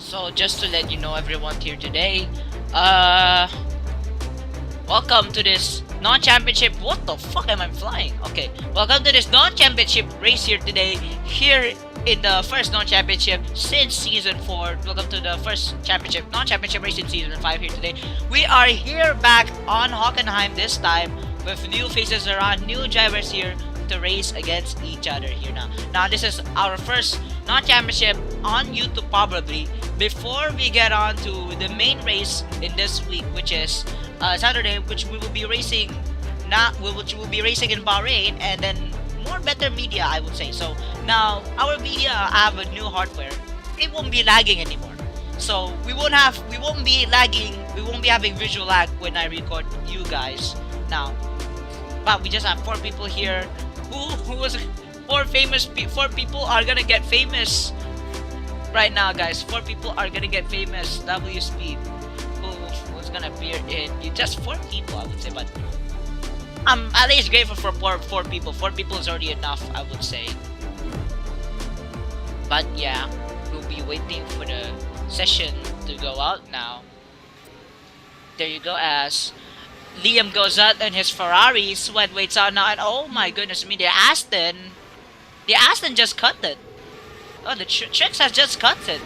So just to let you know everyone here today, uh welcome to this non-championship. What the fuck am I flying? Okay, welcome to this non-championship race here today. Here in the first non-championship since season 4. Welcome to the first championship, non-championship race in season 5 here today. We are here back on Hockenheim this time with new faces around, new drivers here to race against each other here now. Now this is our first non-championship on YouTube probably. Before we get on to the main race in this week, which is Saturday, which we will be racing, which will be racing in Bahrain, and then more better media, I would say. So now our media have a new hardware. It won't be lagging anymore. So we won't be lagging. We won't be having visual lag when I record you guys now. But we just have 4 people here. Who was 4 people are gonna get famous right now, guys. 4 people are gonna get famous. W Speed, who's gonna appear in just 4 people, I would say. But I'm at least grateful for 4 people. 4 people is already enough, I would say. But yeah, we'll be waiting for the session to go out now. There you go, as Liam goes out in his Ferrari. Sweat waits out now, and oh my goodness me, the Aston just cut it. Oh, the Trix has just cut it.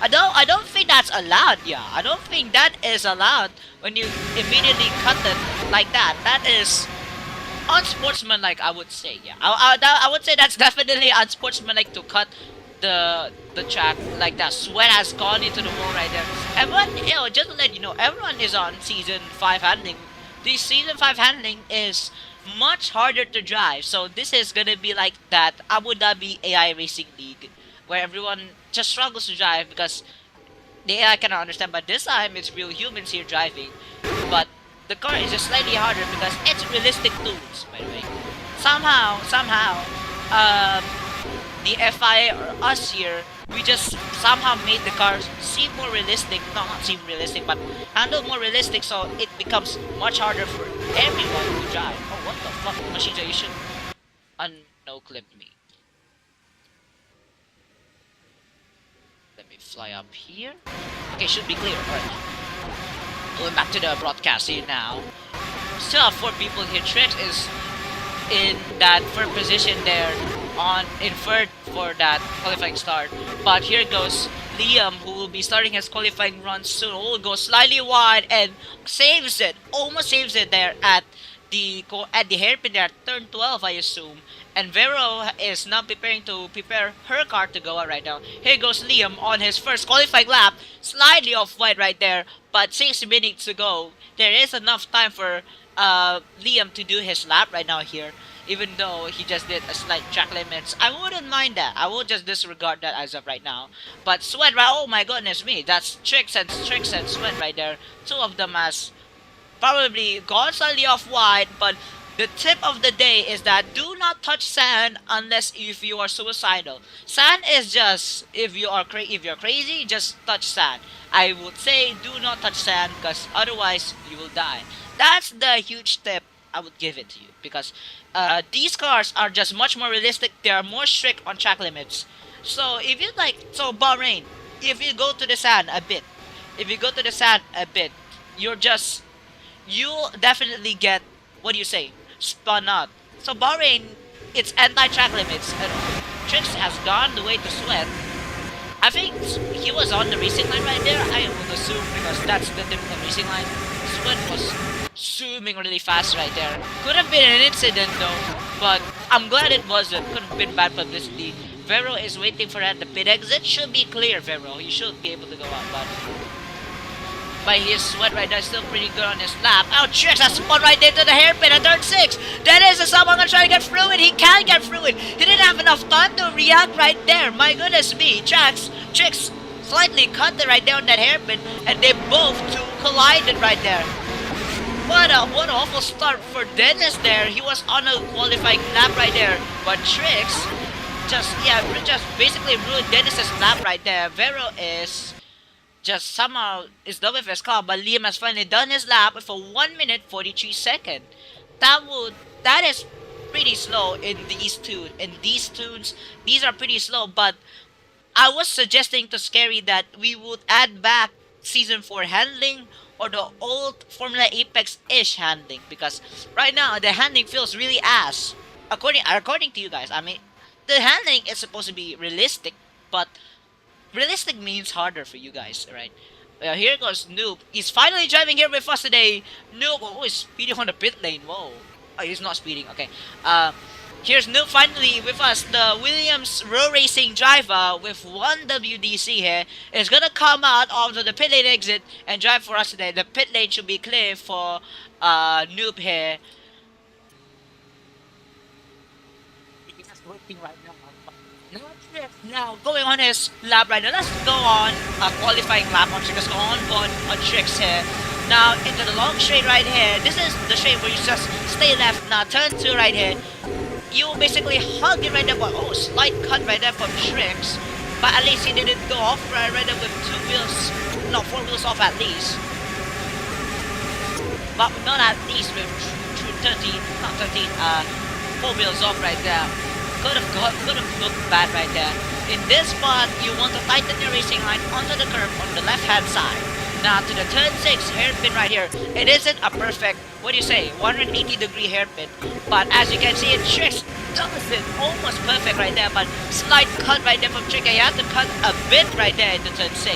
I don't think that's allowed. Yeah, I don't think that is allowed when you immediately cut it like that. That is unsportsmanlike, I would say. Yeah, I would say that's definitely unsportsmanlike to cut the track like that. Sweat has gone into the wall right there. Everyone, just to let you know, everyone is on season 5 handling. The season 5 handling is much harder to drive. So this is gonna be like that Abu Dhabi AI Racing League, where everyone just struggles to drive because the AI cannot understand. But this time it's real humans here driving. But the car is just slightly harder because it's realistic tools, by the way. Somehow, the FIA or us here, we just somehow made the cars seem more realistic. No, not seem realistic, but handle more realistic, so it becomes much harder for everyone to drive. Oh, what the fuck? Machine, you should no-clip me. Let me fly up here. Okay, should be clear. Alright. Going back to the broadcast here now. Still have 4 people here. Trix is in that third position there, in third for that qualifying start. But here goes Liam, who will be starting his qualifying run soon. Will go slightly wide and saves it, almost saves it there at the hairpin there, turn 12, I assume. And Vero is now prepare her car to go out right now. Here goes Liam on his first qualifying lap, slightly off white right there, but 6 minutes to go. There is enough time for Liam to do his lap right now here, even though he just did a slight track limits. I wouldn't mind that. I will just disregard that as of right now. But Sweat, right? Oh my goodness me, that's Trix and Sweat right there. 2 of them has probably gone slightly off wide, but the tip of the day is that do not touch sand unless if you are suicidal. Sand is just, if you're crazy, just touch sand. I would say do not touch sand because otherwise you will die. That's the huge tip I would give it to you, because these cars are just much more realistic. They are more strict on track limits. So if you Bahrain, if you go to the sand a bit, you'll definitely get, what do you say, spun out. So Bahrain, it's anti-track limits. And Trix has gone the way to Sweat. I think he was on the racing line right there, I would assume, because that's the typical racing line. Sweat was zooming really fast right there. Could have been an incident though, but I'm glad it wasn't. Could have been bad publicity. Vero is waiting for at the pit exit. Should be clear, Vero. He should be able to go out, but his Sweat right there is still pretty good on his lap. Oh, Trix has spun right into the hairpin at turn 6. That is someone gonna try to get through it. He can't get through it. He didn't have enough time to react right there. My goodness me. Trix slightly cut it right there on that hairpin, and they both collided right there. What an awful start for Dennis there. He was on a qualifying lap right there, but Trix just basically ruined Dennis's lap right there. Vero is just somehow is done with his car, but Liam has finally done his lap for 1 minute 43 seconds. That is pretty slow in these tunes. These are pretty slow, but I was suggesting to Scary that we would add back season 4 handling or the old Formula Apex-ish handling, because right now the handling feels really ass. According to you guys, I mean, the handling is supposed to be realistic, but realistic means harder for you guys, right? Here goes Noob. He's finally driving here with us today. Noob, oh, he's speeding on the pit lane. Whoa. Oh, he's not speeding. Okay. Here's Noob finally with us. The Williams Row Racing driver with 1 WDC here is gonna come out onto the pit lane exit and drive for us today. The pit lane should be clear for Noob here. He's just working right now. Now going on his lap right now. Let's go on a qualifying lap on Tricks. Let's go on board on Tricks here. Now into the long straight right here. This is the straight where you just stay left. Now turn 2 right here. You basically hug it right there. But oh, slight cut right there from Tricks. But at least he didn't go off right there with 2 wheels. No, 4 wheels off at least. But not at least with 13, not 13, 4 wheels off right there. Could have looked bad right there. In this spot, you want to tighten your racing line onto the curb on the left-hand side. Now to the turn 6 hairpin right here. It isn't a perfect, what do you say, 180-degree hairpin. But as you can see, it Tricks does it almost perfect right there. But slight cut right there from Trick. He had to cut a bit right there into turn 6.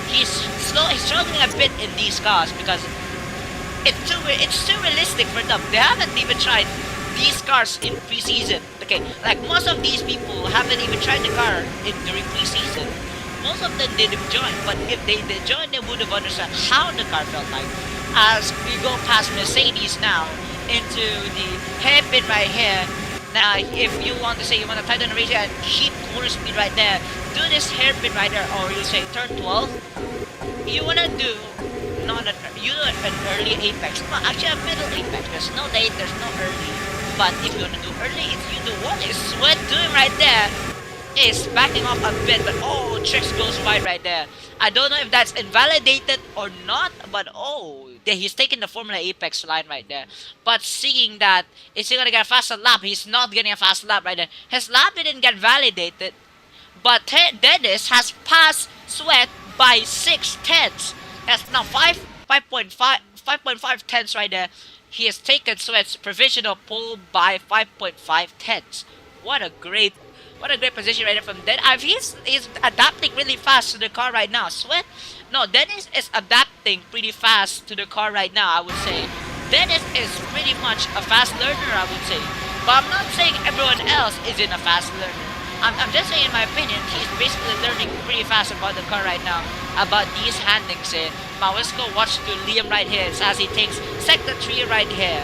He's struggling a bit in these cars because it's too realistic for them. They haven't even tried these cars in preseason. Okay, like most of these people haven't even tried the car during preseason. Most of them didn't join, but if they did join, they would have understood how the car felt like. As we go past Mercedes now into the hairpin right here. Now, if you want to say you want to tighten the race and keep corner speed right there, do this hairpin right there, or you say turn 12. You wanna do not an early apex, well, actually a middle apex. There's no late, there's no early. But if you want to do early, if you do what is Sweat doing right there is backing off a bit, but oh, Tricks goes wide right there. I don't know if that's invalidated or not, but oh, he's taking the Formula Apex line right there. But seeing that, is he gonna get a faster lap? He's not getting a fast lap right there. His lap didn't get validated, but Dennis has passed Sweat by 6 tenths. That's now 5.5 tenths right there. He has taken Sweat's provisional pole by 5.5 tenths. What a great position right there from Dennis. He's adapting really fast to the car right now. Dennis is adapting pretty fast to the car right now, I would say. Dennis is pretty much a fast learner, I would say. But I'm not saying everyone else isn't a fast learner. I'm just saying, in my opinion, he's basically learning pretty fast about the car right now, about these handlings here. Now let's go watch to Liam right here as he takes sector 3 right here.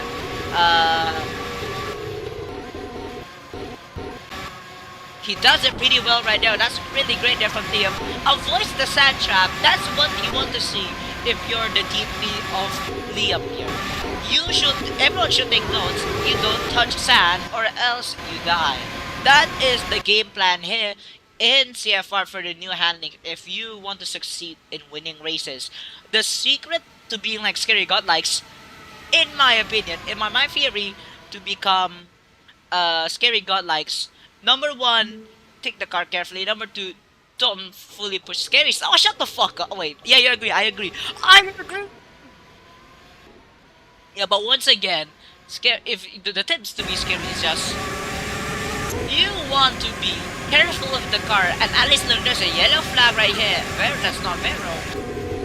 He does it pretty well right there. That's really great there from Liam. Avoids the sand trap. That's what you want to see if you're the DP of Liam here. Everyone should take notes. You don't touch sand or else you die. That is the game plan here in SEAFR for the new handling if you want to succeed in winning races. The secret to being like Scary Godlikes, in my opinion, in my theory, to become Scary Godlikes, number 1, take the car carefully. Number 2, don't fully push Scary. Oh, shut the fuck up. Oh, wait. Yeah, you agree. I agree. Yeah, but once again, if the tips to be Scary is just you want to be careful of the car, and at least look, there's a yellow flag right here. That's not Vero.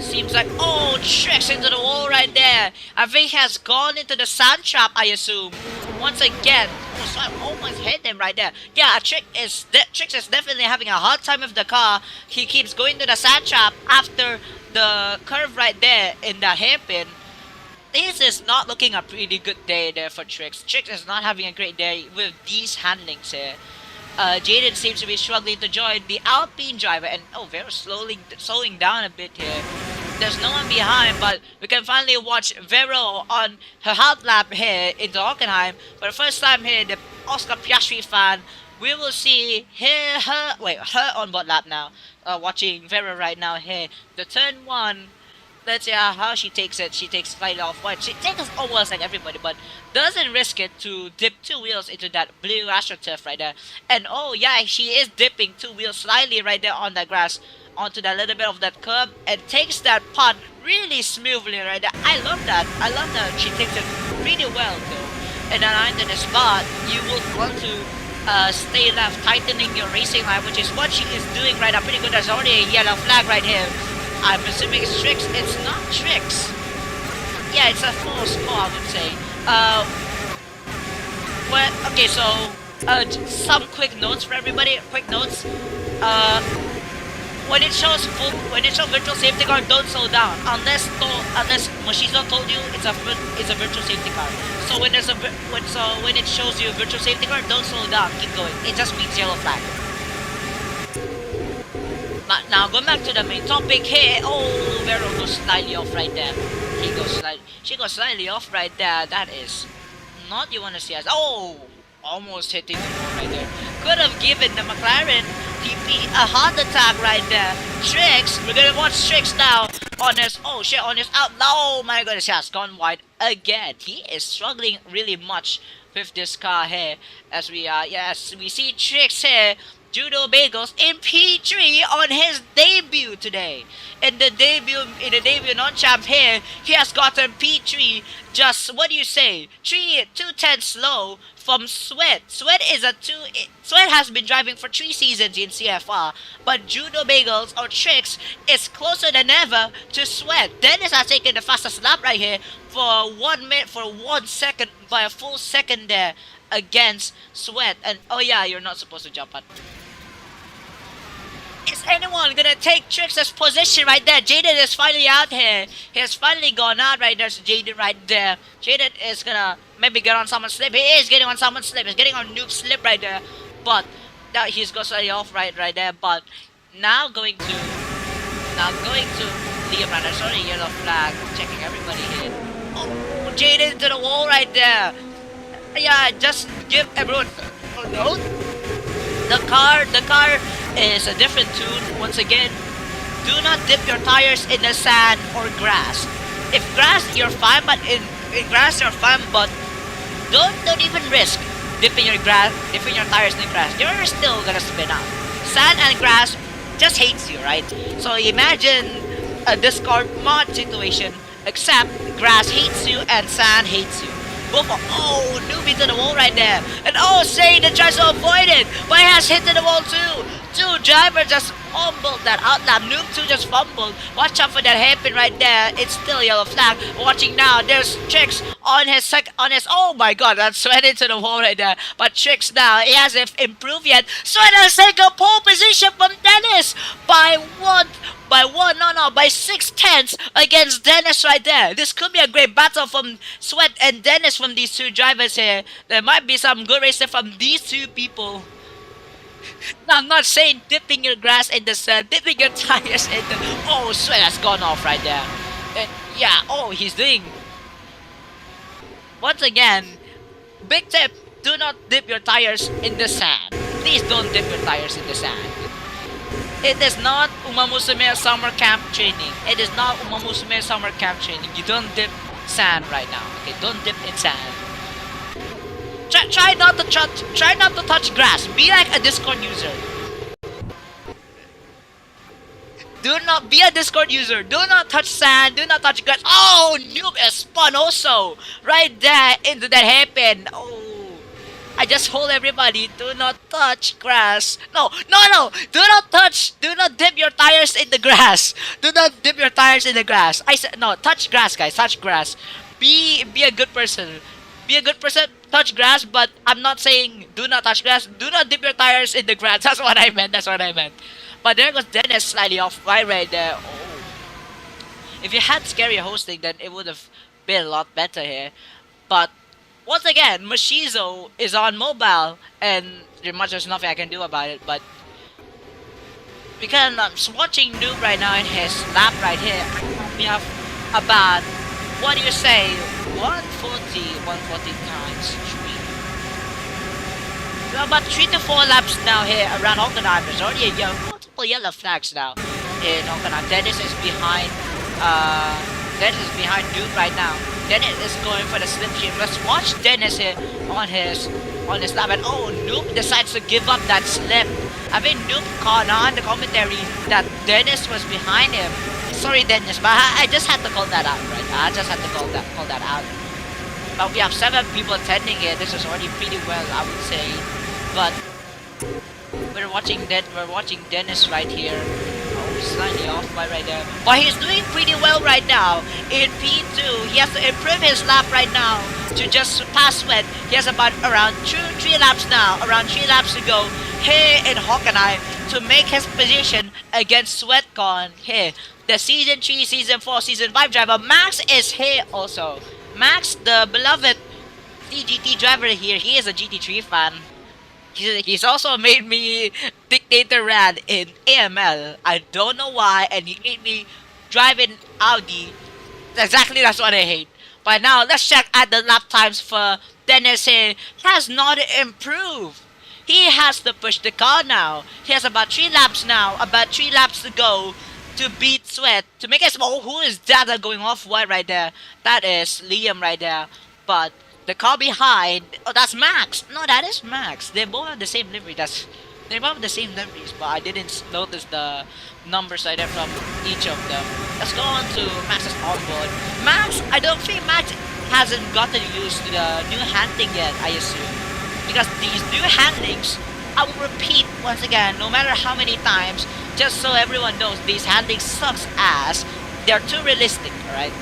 Seems like, oh, Tricks into the wall right there. I think he has gone into the sand trap, I assume. Once again, oh, so I almost hit him right there. Yeah, Tricks is definitely having a hard time with the car. He keeps going to the sand trap after the curve right there in the hairpin. This is not looking a pretty good day there for Tricks. Tricks is not having a great day with these handlings here. Jaden seems to be struggling to join the Alpine driver, and oh, very slowing down a bit here. There's no one behind, but we can finally watch Vero on her half lap here into Hockenheim. For the first time here, the Oscar Piastri fan, we will see her on board lap now. Watching Vero right now here. The turn 1 let's see how she takes it. She takes slightly off white. She takes almost like everybody, but doesn't risk it to dip 2 wheels into that blue astroturf right there. And oh yeah, she is dipping 2 wheels slightly right there on the grass onto that little bit of that curb and takes that putt really smoothly right there. I love that. I love that she takes it really well though. And then under the spot, you would want to stay left, tightening your racing line, which is what she is doing right now. Pretty good. There's already a yellow flag right here. I'm assuming it's tricks. It's not tricks. Yeah, it's a false call, I would say. Well, okay, so some quick notes for everybody. Quick notes. When it shows virtual safety car, don't slow down unless Moshizo told you it's a virtual safety car. So when it shows you virtual safety car, don't slow down. Keep going. It just means yellow flag. But now going back to the main topic here. Oh, Vero goes slightly off right there. She goes slightly off right there. That is not you want to see us. Oh, almost hitting the wall right there. Could have given the McLaren TP a heart attack right there. Tricks, we're gonna watch Tricks now on his, oh shit, on his out. Oh my goodness, he has gone wide again. He is struggling really much with this car here. As we see Tricks here, Judo Bagels in P3 on his debut today. In the debut non-champ here, he has gotten P3. Just what do you say? 2/10 low from Sweat. Sweat has been driving for 3 seasons in SEAFR, but Judo Bagels or Tricks is closer than ever to Sweat. Dennis has taken the fastest lap right here for 1 minute, for 1 second, by a full second there against Sweat. And oh yeah, you're not supposed to jump on. Is anyone gonna take Tricks' position right there? Jaden is finally out here. He has finally gone out right there. So Jaden right there. Jaden is gonna maybe get on someone's slip. He is getting on someone's slip. He's getting on Noob's slip right there. But now he's got slightly off right there. But now going to Liam right there. Sorry, yellow flag. Checking everybody here. Oh, Jaden to the wall right there. Yeah, just give everyone a note. The car is a different tune. Once again, do not dip your tires in the sand or grass. If grass, you're fine, but in grass you're fine, but don't even risk dipping your tires in the grass. You're still gonna spin out. Sand and grass just hates you, right? So imagine a discard mod situation, except grass hates you and sand hates you. Go for, oh, newbie to the wall right there. And oh, Shane tries to avoid it, but he has hit to the wall too. Two drivers just fumbled that outlap. Noob 2 just fumbled. Watch out for that hairpin right there. It's still yellow flag. Watching now, there's Tricks on his oh my god, that's Sweat into the wall right there. But Tricks now, he hasn't improved yet. Sweat has taken a pole position from Dennis by 6/10 against Dennis right there. This could be a great battle from Sweat and Dennis from these two drivers here. There might be some good racing from these two people. Now, I'm not saying dipping your grass in the sand, dipping your tires in the... Oh, Sweat has gone off right there. Yeah, oh, he's doing... Once again, big tip, do not dip your tires in the sand. Please don't dip your tires in the sand. It is not Umamusume summer camp training. It is not Umamusume summer camp training. You don't dip sand right now. Okay, don't dip in sand. Try not to touch grass. Be like a Discord user. Do not be a Discord user. Do not touch sand. Do not touch grass. Oh, Noob is spun also right there into that hairpin. Oh. I just hold everybody, do not touch grass. No. Do not dip your tires in the grass. Do not dip your tires in the grass. I said, no, touch grass, guys, touch grass. Be a good person. Be a good person, touch grass, but I'm not saying do not touch grass. Do not dip your tires in the grass. That's what I meant. But there goes Dennis slightly off right there. Oh. If you had scary hosting, then it would have been a lot better here. But once again, Moshizo is on mobile, and pretty much there's nothing I can do about it, but because I'm watching Noob right now in his lap right here, we have about, what do you say, 140 times 3. We have about 3 to 4 laps now here around Hockenheim. There's already multiple yellow flags now in Hockenheim. Dennis is behind Dennis is behind Noob right now. Dennis is going for the slip shift. Let's watch Dennis here on his lap. And oh, Noob decides to give up that slip. I mean, Noob caught on the commentary that Dennis was behind him. Sorry, Dennis, but I just had to call that out, right? I just had to call that out. But we have 7 people attending here. This is already pretty well, I would say. But we're watching Dennis right here. Oh, he's slightly off by right there. But he's doing pretty well right now. In P2, he has to improve his lap right now to just pass Sweat. He has about around 3 laps now. Around 3 laps to go here in Hockenheim to make his position against Sweatcon here. The Season 3, Season 4, Season 5 driver, Max, is here also. Max, the beloved CGT driver here, he is a GT3 fan. He's also made me Dictator Rad in AML. I don't know why, and he made me driving Audi. Exactly, that's what I hate. But now, let's check at the lap times for Dennis here. Has not improved. He has to push the car now. He has about 3 laps now, about 3 laps to go to beat Sweat, to make it small. Who is that going off wide right there? That is Liam right there. But the car behind, oh, that's Max. No, that is Max. They both have the same livery. They both have the same liveries, but I didn't notice the numbers right there from each of them. Let's go on to Max's onboard. Max, I don't think Max hasn't gotten used to the new handling yet, I assume. Because these new handlings, I will repeat once again, no matter how many times, just so everyone knows, these handlings sucks ass. They're too realistic, alright?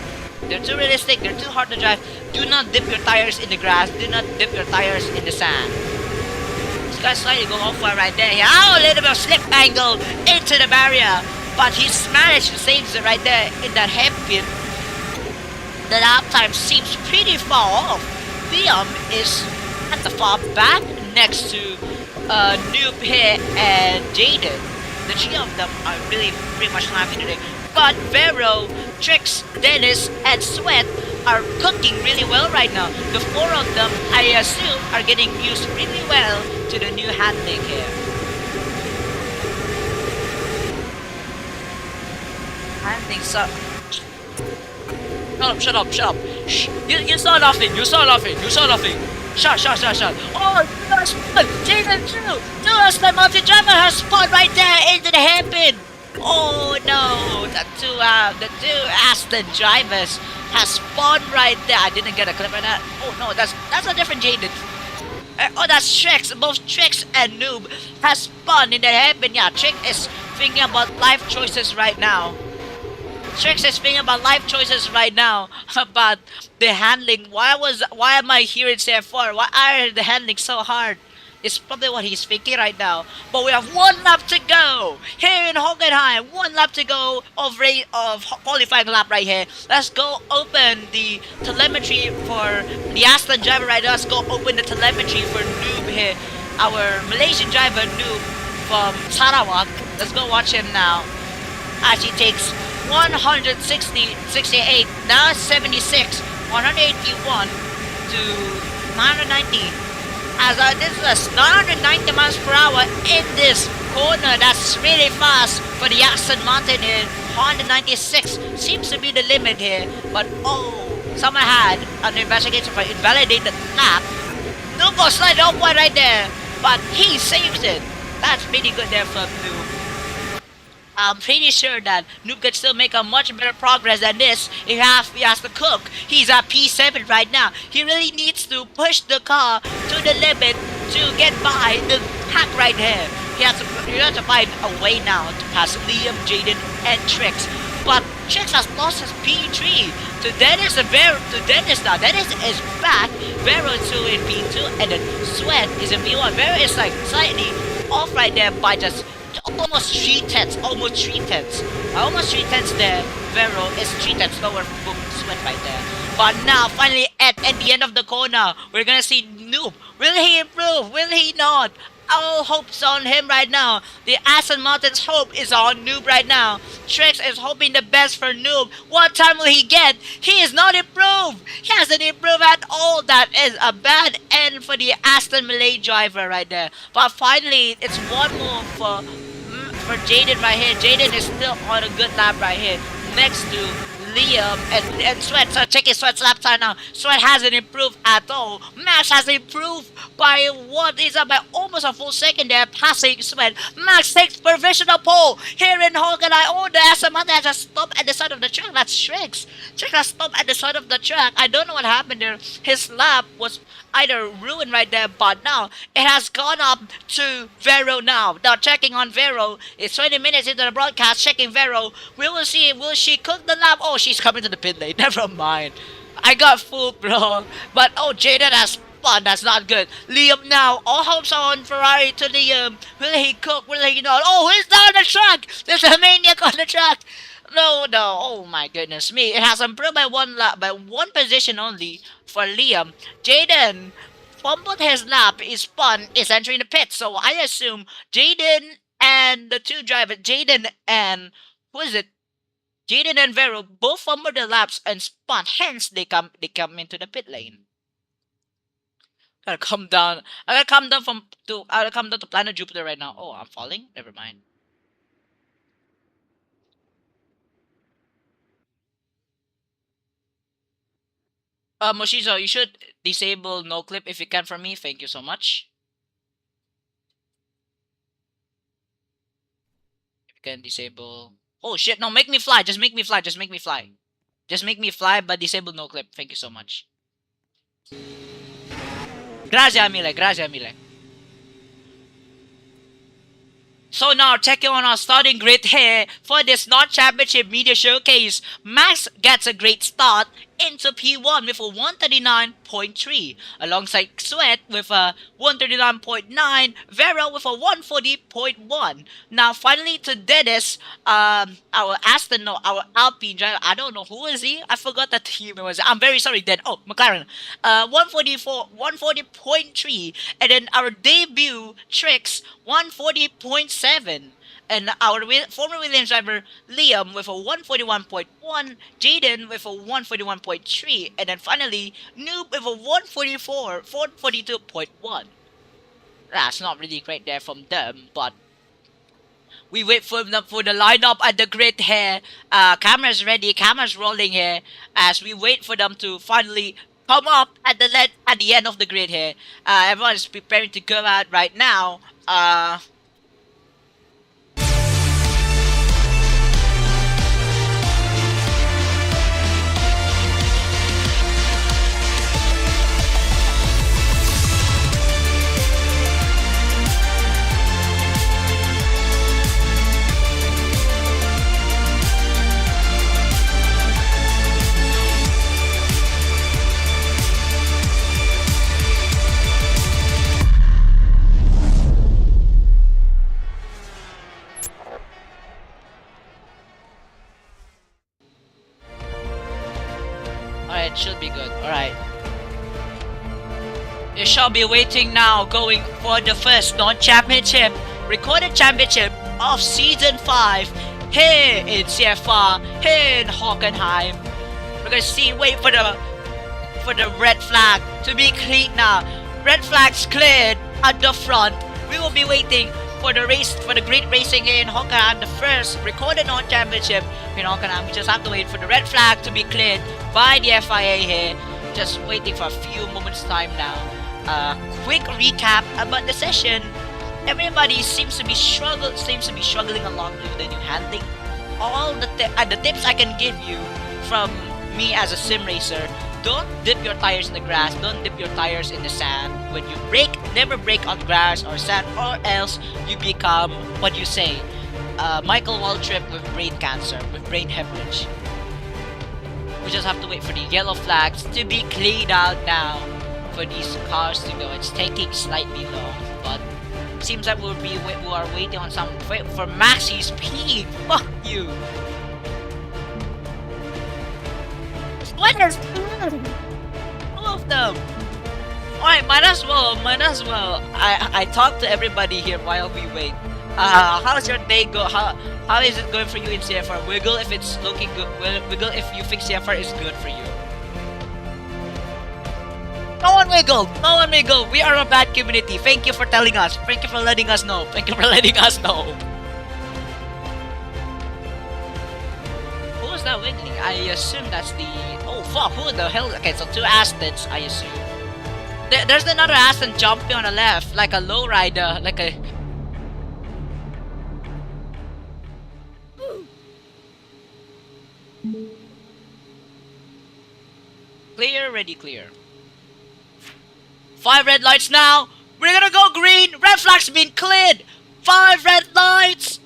They're too realistic, they're too hard to drive. Do not dip your tires in the grass, do not dip your tires in the sand. This guy's slightly going off right there. Oh, a little bit of slip angle into the barrier. But he's managed to save it right there in that hairpin. The lap time seems pretty far off. Liam is at the far back next to Noob here and Jaden. The 3 of them are really pretty much laughing today. But Vero, Trix, Dennis, and Sweat are cooking really well right now. The 4 of them, I assume, are getting used really well to the new handling here. Handling sucks. Shut up. Shh. You saw nothing. Shut. Oh, that's good. Jaden too. The multi-driver has spawned right there into the hairpin. Oh no, the two Aston drivers has spawned right there. I didn't get a clip of that. Oh no, that's a different Jaden. Oh, that's Trix. Both Trix and Noob has spawned in the hairpin. Yeah, Trix is thinking about life choices right now. Trix is thinking about life choices right now about the handling. Why am I here in SEAFR? Why are the handling so hard? It's probably what he's thinking right now. But we have 1 lap to go here in Hockenheim. 1 lap to go of qualifying lap right here. Let's go open the telemetry for the Aston driver right now. Let's go open the telemetry for Noob here. Our Malaysian driver Noob from Sarawak. Let's go watch him now. As he takes 168, now 76, 181 to 990. As this is 990 miles per hour in this corner. That's really fast for the Aston Martin in 196. Seems to be the limit here. But oh, someone had an investigation for invalidated lap. No go slide off one right there. But he saves it. That's pretty good there from Noob. I'm pretty sure that Noob could still make a much better progress than this if he has to cook. He's at P7 right now. He really needs to push the car to the limit to get by the hack right here. He has to find a way now to pass Liam, Jaden, and Trix. But Trix has lost his P3 to Dennis now. Dennis is back. Vero is still in P2, and then Sweat is in P1. Vero is like slightly off right there by just almost 3 tenths there. Vero is 3 tenths lower from Sweat right there. But now, finally, at the end of the corner, we're gonna see Noob. Will he improve? Will he not? All hope's on him right now. The Aston Martin's hope is on Noob right now. Trix is hoping the best for Noob. What time will he get? He is not improved. He hasn't improved at all. That is a bad end for the Aston Malay driver right there. But finally, it's 1 more for Jaden right here. Jaden is still on a good lap right here next to Liam and Sweat. So checking Sweat's lap time now. Sweat hasn't improved at all. Max has improved by what is up by almost a full second there, passing Sweat. Max takes provisional pole here in Hawkeye. Oh, the Asamanta has just stopped at the side of the track. That's Shreks. Shrek has stopped at the side of the track. I don't know what happened there. His lap was either ruined right there, but now it has gone up to Vero now. Now checking on Vero. It's 20 minutes into the broadcast. Checking Vero. We will see. Will she cook the lap? Oh, she's coming to the pit lane. Never mind. I got fooled, bro. But oh, Jaden has spun. That's not good. Liam now. All hopes are on Ferrari to Liam. Will he cook? Will he not? Oh, he's down the track. There's a maniac on the track. No. Oh my goodness me. It has improved by one lap, by one position only for Liam. Jaden fumbled his lap, is spun, is entering the pit. So I assume Jaden and the two drivers, Jaden and who is it? Jaden and Vero both fumbled their laps and spun. Hence they come into the pit lane. Gotta come down. I gotta come down to planet Jupiter right now. Oh, I'm falling? Never mind. Moshizo, you should disable no clip if you can for me. Thank you so much. If you can disable. Oh shit! No, make me fly. Just make me fly. Just make me fly. Just make me fly, but disable no clip. Thank you so much. Grazie mille. Grazie mille. So now, checking on our starting grid here for this non-championship media showcase. Max gets a great start into P1 with a 139.3, alongside Sweat with a 139.9, Vera with a 140.1. Now, finally to Dennis, our astronaut, our Alpine driver. I don't know who is he. I forgot the team it was. I'm very sorry, Den. Oh, McLaren. 140.3, and then our debut Trix 140.7. And our former Williams driver, Liam, with a 141.1, Jaden with a 141.3, and then finally, Noob with a 442.1. That's not really great there from them, but we wait for them for the lineup at the grid here. Cameras ready, cameras rolling here, as we wait for them to finally come up at the end of the grid here. Everyone is preparing to go out right now. Alright, should be good. Alright. You shall be waiting now, going for the first non-championship, recorded championship of Season 5 here in SEAFR, here in Hockenheim. We're gonna see, wait for the red flag to be cleared now. Red flag's cleared at the front. We will be waiting for the race, for the great racing here in Hockenheim, the first recorded non-championship in Hockenheim. We just have to wait for the red flag to be cleared by the FIA here. Just waiting for a few moments time now. Quick recap about the session. Everybody seems to be struggling a lot with the new handling. All the tips I can give you from me as a sim racer: don't dip your tires in the grass, don't dip your tires in the sand. When you brake, never brake on grass or sand, or else you become what you say, Michael Waltrip with brain cancer, with brain hemorrhage. We just have to wait for the yellow flags to be cleaned out now for these cars to go. It's taking slightly long, but seems like we are waiting on some for Maxi's P. Fuck you. What is all of them? Alright, might as well. I talk to everybody here while we wait. How's your day go? How is it going for you in SEAFR? Wiggle if it's looking good. Wiggle if you think SEAFR is good for you. No one wiggle. We are a bad community. Thank you for telling us. Thank you for letting us know. Who's that wiggling? I assume that's the... Oh fuck, who the hell? Okay, so two Astons, I assume. There's another Aston jumping on the left, like a lowrider, like a... Clear, ready, clear. 5 red lights now. We're gonna go green. Red flag's been cleared. 5 red lights.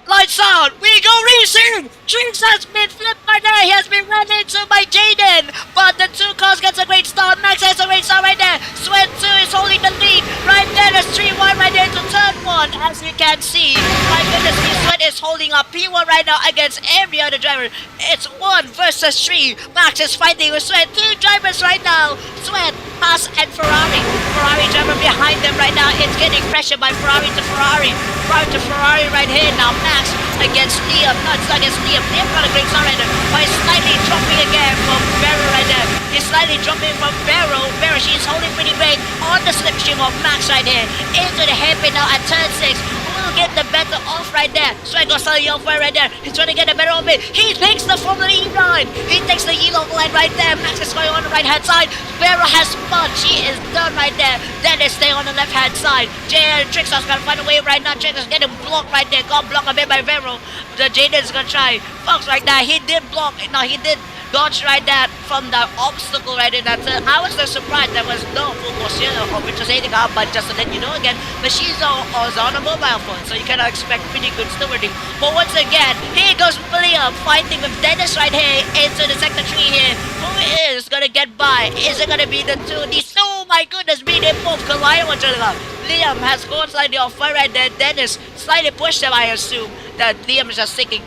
Lights out! We go racing! Drinks has been flipped by there. He has been run into by Jaden. But the 2 cars gets a great start. Max has a great start right there. Sweat 2 is holding the lead. Right there, there's 3-1 right there to turn 1. As you can see, my goodness, Sweat is holding up P1 right now against every other driver. It's 1 versus 3. Max is fighting with Sweat. 2 drivers right now. Sweat, Haas, and Ferrari. Ferrari driver behind them right now. It's getting pressure by Ferrari to Ferrari. Ferrari to Ferrari right here now. Max against Liam. No, it's not against Liam. Liam got a great start right there. But he's slightly dropping again from Vero right there. He's slightly dropping from Vero. Vero, she's holding pretty great on the slipstream of Max right here. Into the hairpin now at turn 6. Will get the better off right there. Swag goes to the yellow fire right there. He's trying to get the better of it. He takes the Formula E line. He takes the yellow line right there. Max is going on the right hand side. Vero has spun. She is done right there. Dennis staying on the left hand side. Jay and Trixar's gonna find a way right now. Trixar's getting blocked right there. Got blocked a bit by Vero. The Jaden's gonna try. Fox right there. He did block. No, he did dodge right there from the obstacle right in that turn. I was so surprised there was no full position of which was anything up, but just to let you know again, the she's on a mobile phone, so you cannot expect pretty good stewarding. But once again, here goes Liam fighting with Dennis right here into the sector 3 here. Who is gonna get by? Is it gonna be the 2? These, oh my goodness, me, they both collide with each other. Liam has gone slightly off fire right there. Dennis slightly pushed him, I assume that Liam is just taking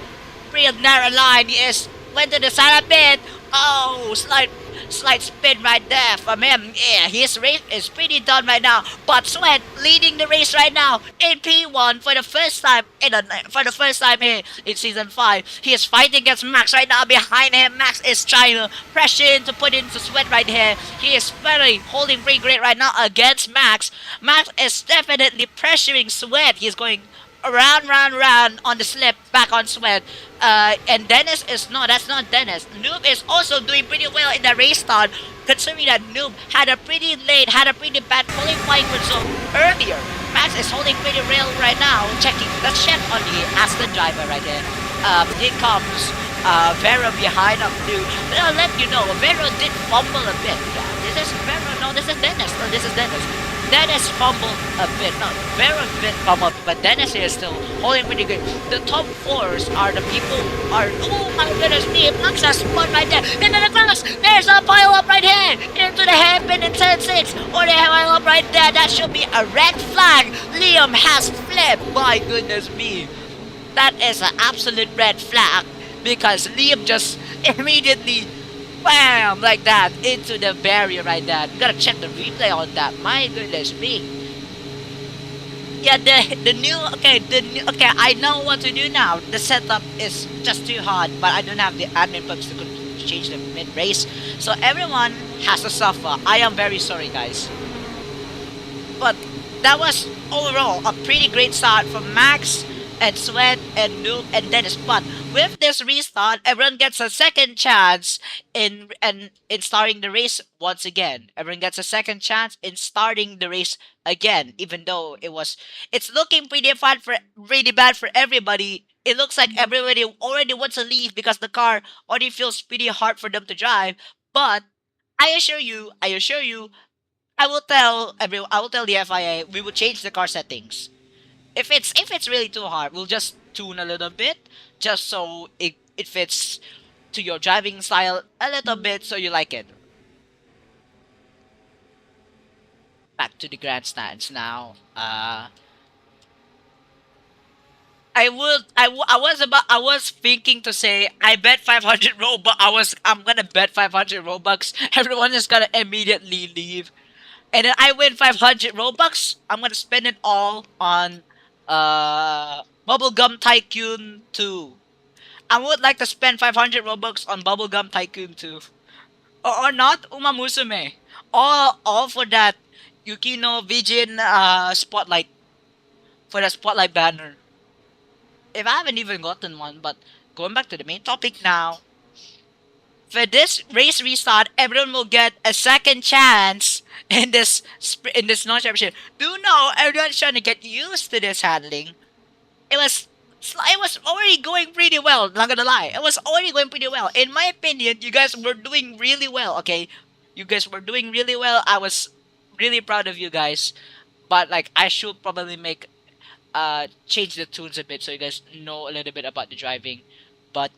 real narrow line. Yes, went to the side a bit. Oh, slight spin right there from him. Yeah, his race is pretty done right now. But Sweat leading the race right now in P1 for the first time here in season 5. He is fighting against Max right now behind him. Max is trying to pressure in to put into Sweat right here. He is very holding pretty great right now against Max. Max is definitely pressuring Sweat. He's going round on the slip, back on Sweat. And Dennis is no, that's not Dennis. Noob is also doing pretty well in the race start, considering that Noob had a pretty bad qualifying result earlier. Max is holding pretty real right now. Let's check on the Aston driver right there. Here comes Vero behind of Noob. But I'll let you know, Vero did fumble a bit. This is Vero, no, this is Dennis. No, this is Dennis. Dennis fumbled a bit. No, Vero bit fumbled, but Dennis here is still holding pretty good. The top 4s are the people who are... Oh my goodness me, Max has spun right there. Into the grass. There's a pile up right here. Into the hairpin in turn 6. Or the pile up right there. That should be a red flag. Liam has flipped. My goodness me. That is an absolute red flag. Because Liam just immediately... Bam! Like that, into the barrier right there. Gotta check the replay on that. My goodness me. Yeah, the new, okay, I know what to do now. The setup is just too hard, but I don't have the admin perks to change the mid-race. So everyone has to suffer. I am very sorry, guys. But that was overall a pretty great start from Max and Sweat and Noob and Dennis. But with this restart, everyone gets a second chance in starting the race once again. Everyone gets a second chance in starting the race again, even though it's looking pretty bad for everybody. It looks like everybody already wants to leave because the car already feels pretty hard for them to drive. But I assure you, I will tell the FIA we will change the car settings. If it's really too hard, we'll just tune a little bit, just so it fits to your driving style a little bit, so you like it. Back to the grandstands now. I was thinking to say I bet 500 Robux. I'm gonna bet 500 Robux. Everyone is gonna immediately leave, and then I win 500 Robux. I'm gonna spend it all on Bubblegum Tycoon 2. I would like to spend 500 Robux on Bubblegum Tycoon 2. Or not, Uma Musume. All for that Yukino Vision Spotlight. For the Spotlight banner. if I haven't even gotten one, but going back to the main topic now, for this race restart, everyone will get a second chance in this non-championship. Do know everyone's trying to get used to this handling. It was already going pretty well. Not gonna lie, it was already going pretty well. In my opinion, you guys were doing really well. Okay, you guys were doing really well. I was really proud of you guys. But like, I should probably make change the tunes a bit so you guys know a little bit about the driving. But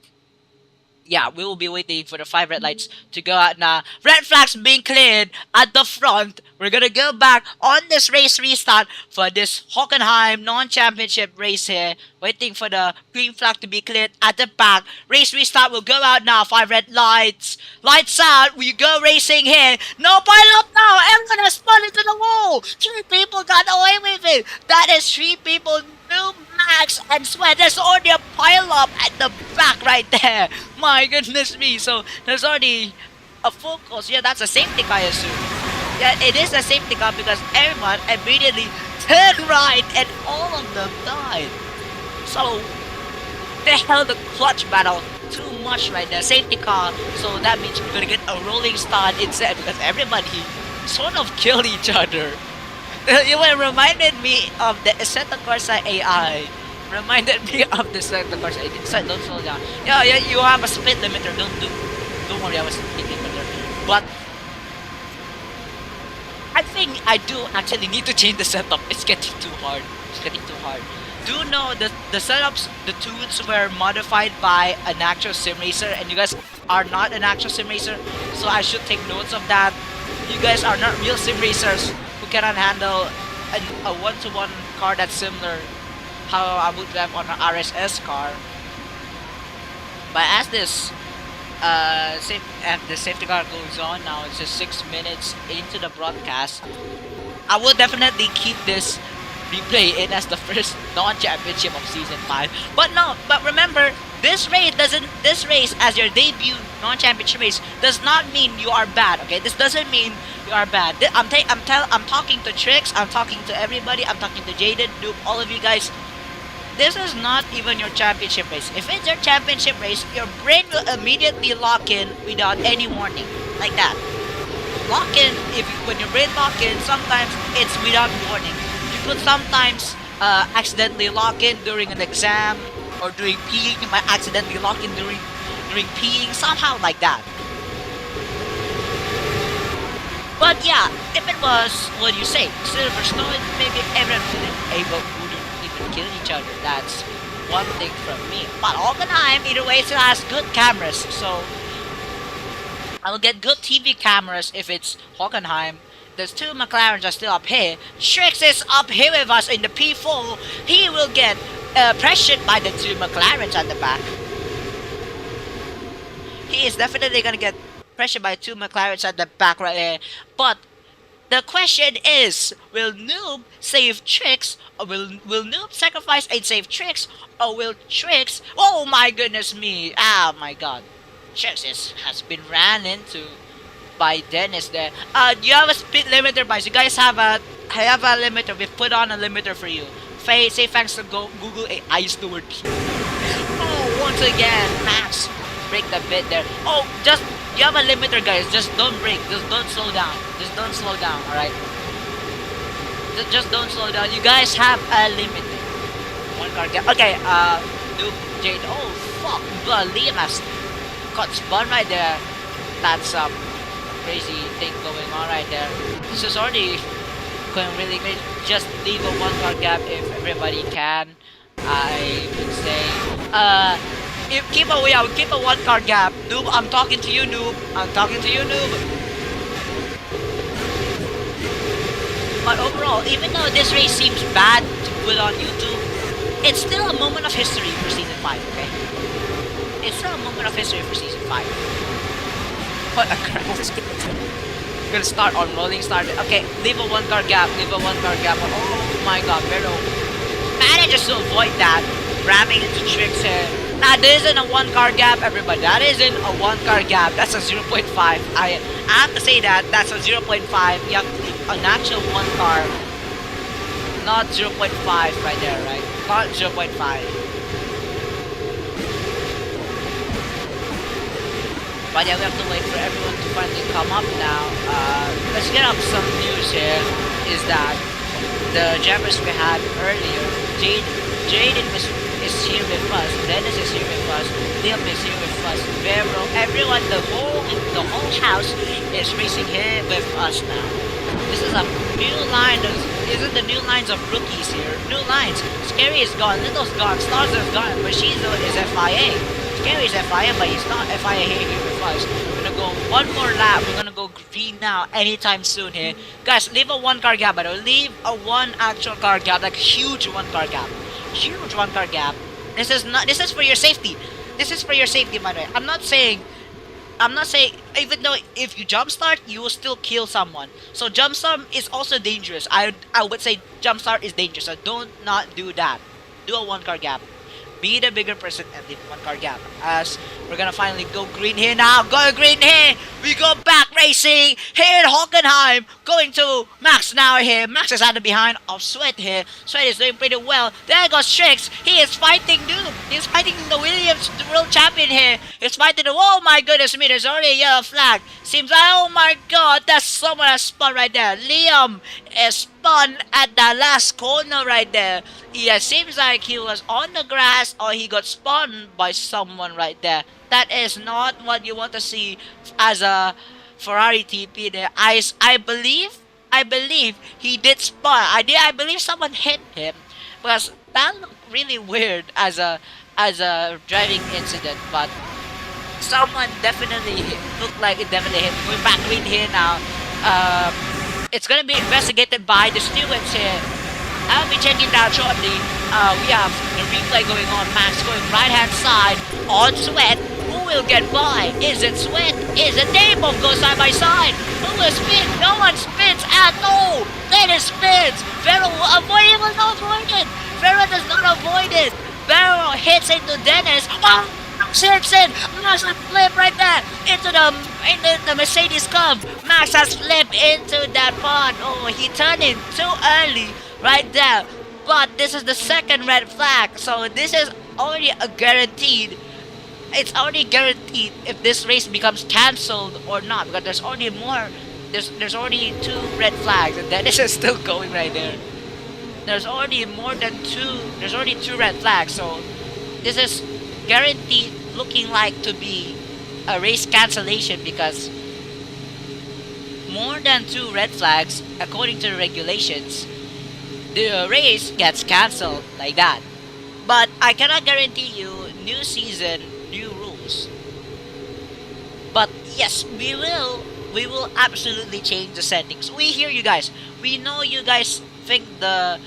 yeah, we will be waiting for the 5 red lights to go out now. Red flags being cleared at the front. We're gonna go back on this race restart for this Hockenheim non-championship race here. Waiting for the green flag to be cleared at the back. Race restart will go out now. 5 red lights. Lights out. We go racing here. No pile up now. Everyone has spun into the wall. 3 people got away with it. That is 3 people. New Max and Sweat. There's already a pile up at the back right there. My goodness me. So there's already a focus. Yeah, that's a safety car, I assume. Yeah, it is a safety car because everyone immediately turned right and all of them died. So they held the clutch battle too much right there. Safety car. So that means we're gonna get a rolling start instead because everybody sort of killed each other. It reminded me of the Assetto Corsa AI. Reminded me of the Assetto Corsa AI. Don't slow down. Yeah, you have a speed limiter. Don't worry, I was speed limiter. But I think I do actually need to change the setup. It's getting too hard. It's getting too hard. Do know that the setups, the tunes were modified by an actual sim racer, and you guys are not an actual sim racer, so I should take notes of that. You guys are not real sim racers who cannot handle a one-to-one car that's similar how I would have on an RSS car. But as this the safety car goes on now, it's just 6 minutes into the broadcast. I will definitely keep this replay in as the first non-championship of season 5. But remember, this race as your debut non-championship race does not mean you are bad. Okay, this doesn't mean you are bad. I'm talking to Trix, I'm talking to everybody, I'm talking to Jaden, Noob, all of you guys. This is not even your championship race. If it's your championship race, your brain will immediately lock in without any warning, like that. Lock in, when your brain lock in, sometimes it's without warning. You could sometimes accidentally lock in during an exam or during peeing. You might accidentally lock in during peeing, somehow like that. But yeah, if it was what you say, silver snow, maybe everyone wouldn't even kill each other. That's one thing from me. But Hockenheim, either way, still has good cameras, so I'll get good TV cameras if it's Hockenheim. There's 2 McLarens are still up here. Trix is up here with us in the P4. He will get pressured by the 2 McLarens at the back. He is definitely gonna get pressured by 2 McLarens at the back right there. But the question is, will Noob save Trix, or will Noob sacrifice and save Trix, or will Trix... Oh my goodness me! Oh my god. Trix has been ran into by Dennis there. You have a speed limiter, guys. You guys have a limiter. We've put on a limiter for you. Say thanks to Google. I used the word. Oh, once again, Max break the bit there. Oh, you have a limiter, guys. Just don't break. Just don't slow down. Just don't slow down. All right. Just don't slow down. You guys have a limiter. 1 car gap. Okay. Noob, Jade. Oh fuck. Liam has got spun right there. That's crazy thing going on right there. This is already going really great. Just leave a 1 car gap if everybody can. I would say. Keep a 1 car gap. Noob, I'm talking to you, Noob. I'm talking to you, Noob. But overall, even though this race seems bad to put on YouTube, it's still a moment of history for season 5, okay? It's still a moment of history for season 5. What a crap. We're gonna start on rolling start. Okay, leave a 1 car gap. Leave a 1 car gap. Oh my god, Vero manages to avoid that. Ramming into Trix here. That isn't a 1 car gap, everybody. That isn't a 1 car gap. That's a 0.5. I have to say that's a 0.5. You have to leave an actual 1 car. Not 0.5 right there, right? Not 0.5. But yeah, we have to wait for everyone to finally come up now. Let's get up some news here. Is that the jammers we had earlier? Jaden is here with us. Dennis is here with us. Liam is here with us. Vero, everyone, the whole house is racing here with us now. This is a new line. These are the new lines of rookies here. New lines. Scary is gone. Little's gone. Stars is gone. Mashizo is FIA. Scary is FIA, but he's not FIA here with us. We're gonna go one more lap. We're gonna go green now anytime soon here. Guys, leave a one car gap. Leave a one actual car gap. Like huge one car gap. Huge one car gap. This is for your safety. This is for your safety, by the way. I'm not saying, even though if you jumpstart, you will still kill someone. So jumpstart is also dangerous. I would say jumpstart is dangerous. So don't not do that. Do a one car gap. Be the bigger person and leave one car gap. As we're gonna finally go green here now. Go green here. We go back racing here in Hockenheim. Going to Max now here. Max is at the behind of Sweat here. Sweat is doing pretty well. There goes Strix. He is fighting dude. He's fighting the Williams world champion here. He's fighting the, oh my goodness me, there's already a yellow flag. Seems like, oh my god, that's someone that spun right there. Liam is spun at the last corner right there. Yeah, seems like he was on the grass or he got spun by someone right there. That is not what you want to see as a Ferrari TP there. I believe he did spun. I believe someone hit him because that looked really weird as a driving incident, but someone definitely looked like it definitely hit. We're back green here now. It's gonna be investigated by the stewards here. I'll be checking that shortly. We have the replay going on. Max going right hand side on Sweat. Who will get by? Is it Sweat? Is it they both go side by side? Who will spin? No one spins at all. Dennis spins. Vero will avoid it. Will not avoid it. Vero does not avoid it. Vero hits into Dennis. Oh! Max hits in. Max has flipped right there into the Mercedes Cup. Max has flipped into that pond. Oh, he turned in too early right there. But this is the second red flag, so this is already a guaranteed. It's already guaranteed if this race becomes cancelled or not, because there's already more. There's already two red flags, and Dennis is still going right there. There's already more than two. There's already two red flags, so this is guaranteed looking like to be a race cancellation, because more than two red flags, according to the regulations, the race gets cancelled like that. But I cannot guarantee you new season, new rules. But yes, we will absolutely change the settings. We hear you guys. We know you guys think the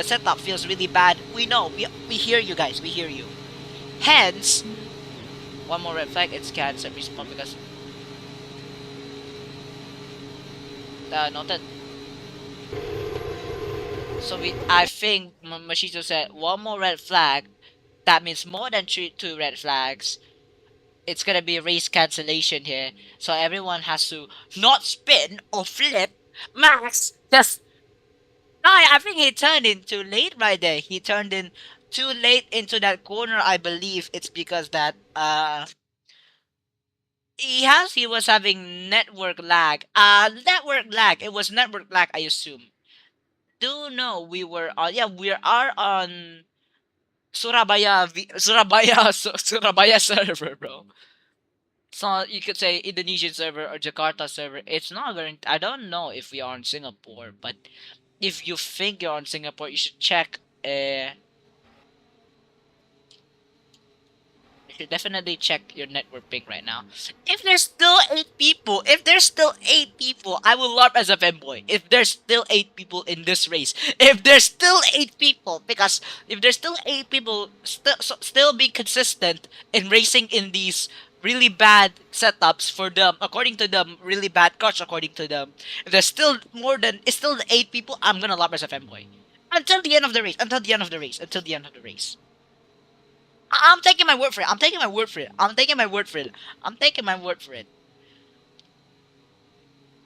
setup feels really bad. We know. We hear you guys. We hear you. Hence, one more red flag. It's cancel respawn because noted. So I think Machito said one more red flag. That means more than two red flags. It's gonna be a race cancellation here. So everyone has to not spin or flip. Max just no, I think he turned in too late right there. He turned in too late into that corner. I believe it's because that he was having network lag. It was network lag, I assume. Do know we were on, yeah, we are on Surabaya server, bro. So you could say Indonesian server or Jakarta server. It's not going. I don't know if we are on Singapore, but if you think you're on Singapore, you should check. You should definitely check your network ping right now. If there's still 8 people, I will LARP as a femboy. If there's still 8 people in this race, if there's still 8 people, because if there's still 8 people, still be consistent in racing in these really bad setups for them, according to them, really bad cars according to them. If there's still it's still 8 people, I'm gonna LARP as a femboy. Until the end of the race, until the end of the race. I'm taking my word for it. I'm taking my word for it.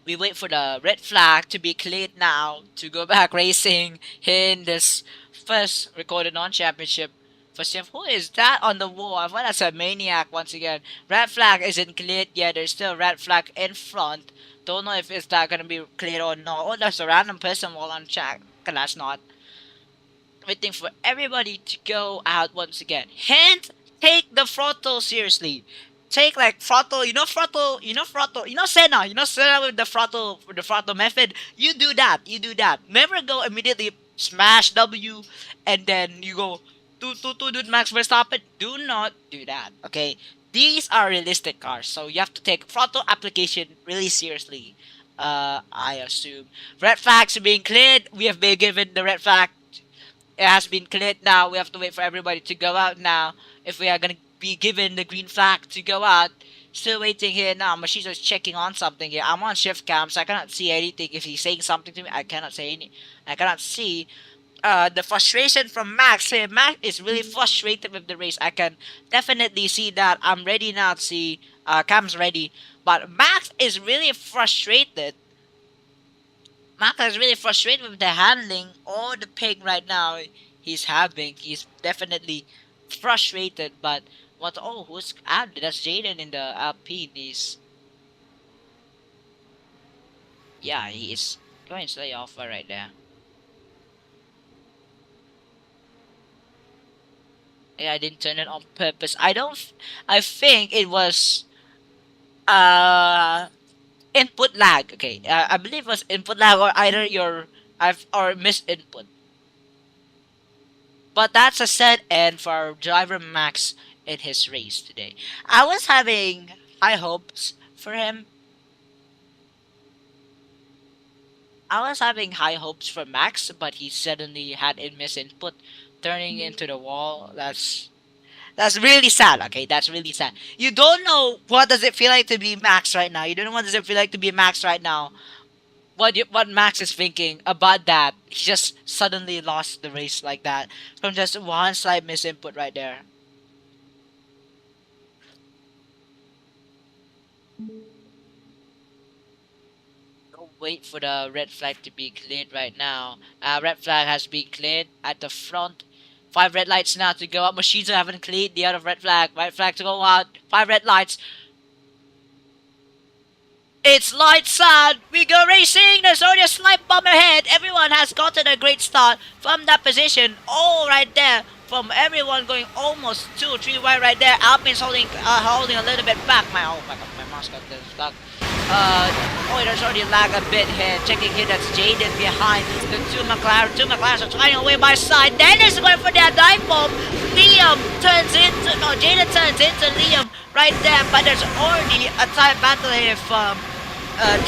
We wait for the red flag to be cleared now to go back racing in this first recorded non-championship For Chef, who is that on the wall? I thought that's a maniac once again. Red flag isn't cleared yet. There's still a red flag in front. Don't know if it's that gonna be cleared or not. Oh, there's a random person while on check. Okay, that's not. Waiting for everybody to go out once again. Hint, take the throttle seriously. Take like throttle, Senna with the throttle method. You do that, Never go immediately smash W and then you go do Max Verstappen. Do not do that, okay? These are realistic cars, so you have to take throttle application really seriously. I assume. Red flags are being cleared. We have been given the red flag. It has been cleared now. We have to wait for everybody to go out now. If we are gonna be given the green flag to go out. Still waiting here now. Mashizo is checking on something here. I'm on shift cam, so I cannot see anything. If he's saying something to me, I cannot say any. I cannot see. The frustration from Max here. Max is really frustrated with the race. I can definitely see that. I'm ready now to see. Cam's ready. But Max is really frustrated. Max is really frustrated with the handling or the ping right now he's having. He's definitely frustrated, but what? Oh, who's added? That's Jaden in the Alpine. Yeah, he is going to lay off right there. Yeah, I didn't turn it on purpose. I think it was uh input lag. Okay, I believe it was input lag or either or misinput. But that's a set end for driver Max in his race today. I was having high hopes for him. I was having high hopes for Max, but he suddenly had a misinput, turning into the wall. That's really sad. Okay, that's really sad. You don't know what does it feel like to be Max right now. You don't know what does it feel like to be Max right now. What Max is thinking about that. He just suddenly lost the race like that from just one slight misinput right there. Don't wait for the red flag to be cleared right now. Red flag has been cleared at the front. 5 red lights now to go out. Machines haven't cleared the other red flag. White flag to go out. 5 red lights. It's lights out. We go racing. There's only a slight bump ahead. Everyone has gotten a great start from that position. All right there. From everyone going almost 2 or 3 wide right there. Alpine's holding a little bit back. Oh my god, my mouse got stuck. Oh, there's already lag a bit here. Checking here, that's Jaden behind the two McLaren. Two McLarens are trying away by side. Dennis going for that dive bomb. Jaden turns into Liam right there. But there's already a time battle here from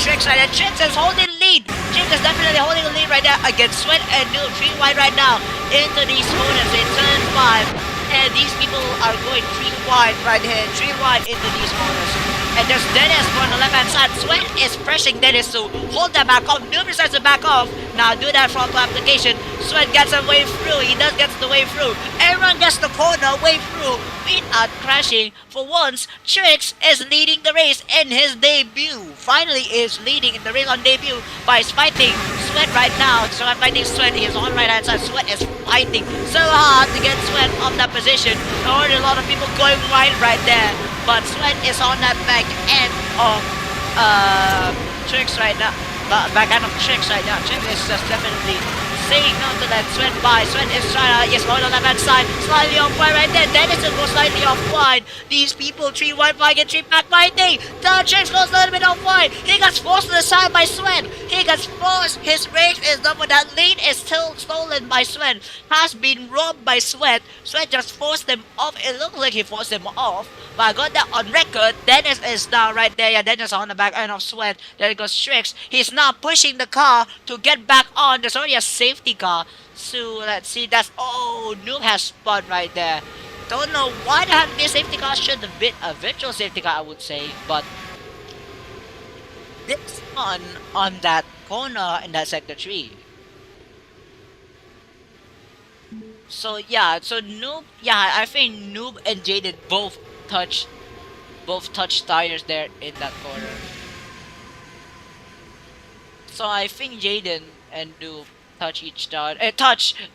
Trix right there. Trix is holding lead. Trix is definitely holding the lead right there against Sweat and Noob. 3 wide right now into these corners in turn 5. And these people are going 3 wide right here. 3 wide into these corners. And there's Dennis on the left hand side. Sweat is pressing Dennis to hold that back off. Noob decides to back off. Now do that frontal application. Sweat gets a way through. He does get the way through. Everyone gets the corner way through without crashing. For once, Trix is leading the race in his debut. Finally is leading in the race on debut by fighting Sweat right now. So I'm fighting Sweat. He is on right hand side. Sweat is fighting so hard to get Sweat off that position. There are already a lot of people going wide right there. But Sweat is on that back end of Trix right now. Back end of Trix right now. Trix is just definitely saying no to that Sweat by. Sweat is trying to, yes, going on that bad side. Slightly off wide right there. Dennis will go slightly off wide. These people, 3 wide, 5 get 3 back fighting. Trix goes a little bit off wide. He gets forced to the side by Sweat. He gets forced. His race is done, but that lead is still stolen by Sweat. Has been robbed by Sweat. Sweat just forced him off. It looks like he forced him off. But I got that on record. Dennis is down right there. Yeah, Dennis on the back end of Sweat. There goes Trix. He's now pushing the car to get back on. There's already a safety car. So let's see. That's Noob has spun right there. Don't know why they have this safety car. Should have been a virtual safety car, I would say. But this on that corner in that sector 3. So yeah, so Noob, yeah, I think Noob and Jaden both touch tires there in that corner. So I think Jaden and Noob touch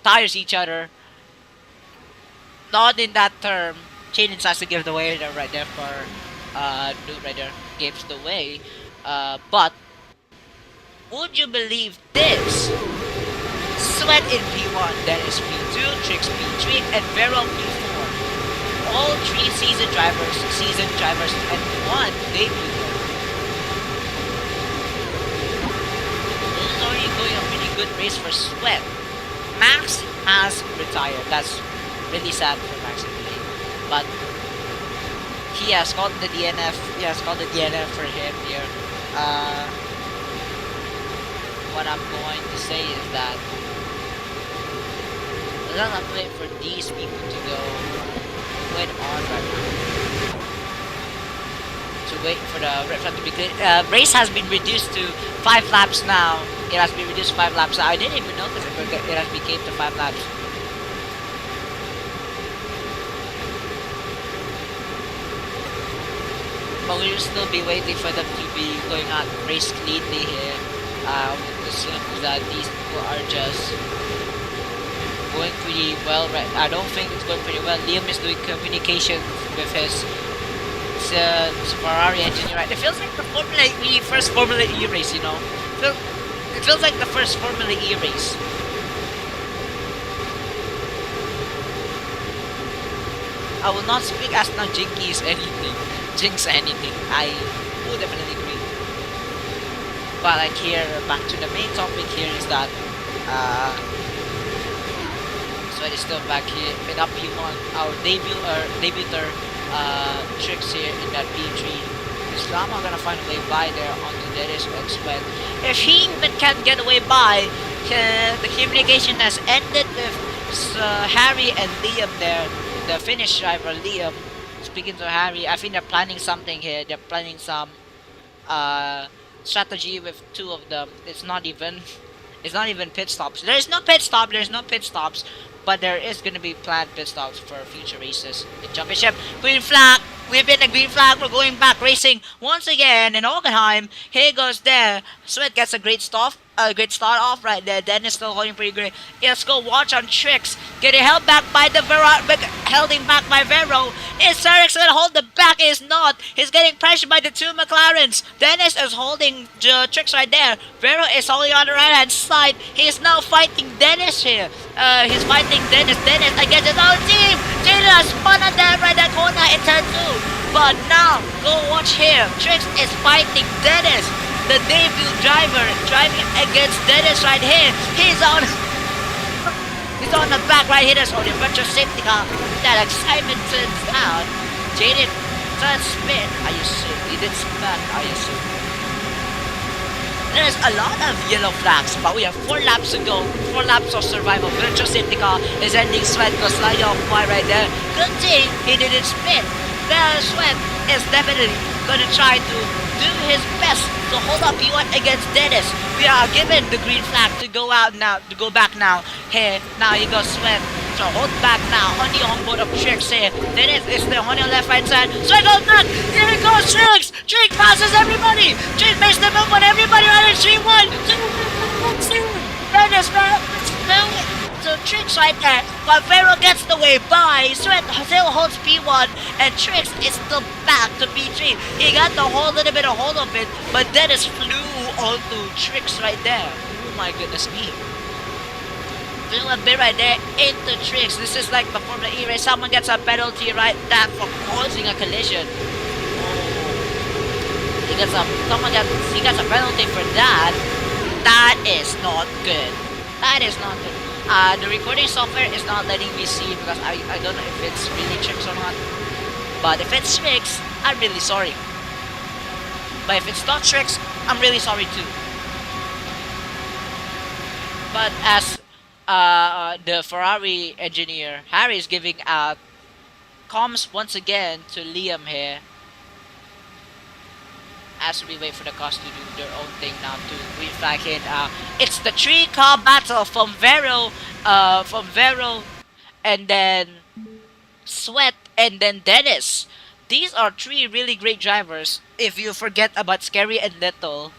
tires each other. not in that term. Chain has to give the way there right there for Dude right there gives the way. But would you believe this? Sweat in P1, Dennis P2, Trix P3, and Vero P4. All three seasoned drivers, and one debut. This is already going a pretty good race for Sweat. Max has retired. That's really sad for Max, really. But he has called the DNF. He has called the DNF for him here. What I'm going to say is that let's not wait for these people to go wait on right now. To wait for the red flag to be cleared. Race has been reduced to 5 laps now. It has been reduced to 5 laps. I didn't even notice it has became to 5 laps. But we'll still be waiting for them to be going out race cleanly here. Assume that these people are just going pretty well, right? I don't think it's going pretty well. Liam is doing communication with his Ferrari engineer, right? It feels like the first Formula E race, you know? It feels like the first Formula E race. I will not speak as now jinx anything. I will definitely agree. But like here, back to the main topic here is that Sweat is still back here in up P1. Our debuter Tricks here in that P3. Is Lama gonna find a way by there onto Dennis and Sweat? If he even can't get away by, the communication has ended with Harry and Liam there. The Finnish driver Liam speaking to Harry. I think they're planning something here. They're planning some strategy with two of them. It's not even pit stops. There's no pit stops, but there is gonna be planned pit stops for future races in championship. Green flag. We've been a green flag. We're going back racing once again in Hockenheim. Here goes there. Sweat gets a great start off right there. Dennis still holding pretty great. Let's go watch on Tricks. Getting held back by the holding back by Vero. Is Sarix gonna hold the back? Is not. He's getting pressured by the two McLarens. Dennis is holding Tricks right there. Vero is holding on the right hand side. He is now fighting Dennis here. He's fighting Dennis against his own team. Jada spun on that right that corner in turn 2. But now, go watch here. Trix is fighting Dennis. The debut driver driving against Dennis right here. He's on the back right here. That's on the virtual safety car. That excitement turns down. Jaden turns spin. I assume he did spin. I assume. There's a lot of yellow flags, but we have 4 laps to go. 4 laps of survival. Virtual safety car is ending. Sweat goes sliding off by right there. Good thing he didn't spin. Sweat is definitely gonna try to do his best to hold up P1 against Dennis. We are given the green flag to go back now. Here, now he goes Sweat. So hold back now on the onboard of Tricks here. Dennis is there on your left right side. Sweat goes back. Here he goes Tricks. Tricks passes everybody. Tricks makes the move on everybody right in 3-1. Dennis so Tricks right there, but Vero gets the way by. Sweat still holds P1, and Tricks is still back to P3. He got the whole little bit of hold of it, but Dennis flew onto Tricks right there. Oh my goodness me. Flew a bit right there into Tricks. This is like the Formula E race. Someone gets a penalty right there for causing a collision. Oh. He gets a penalty for that. That is not good. That is not good. The recording software is not letting me see because I don't know if it's really Tricks or not. But if it's Tricks, I'm really sorry. But if it's not Tricks, I'm really sorry too. But as the Ferrari engineer, Harry is giving out comms once again to Liam here. As we wait for the cars to do their own thing now to green flag in. It's the 3-car battle from Vero, and then Sweat, and then Dennis. These are 3 really great drivers. If you forget about Scary and Little,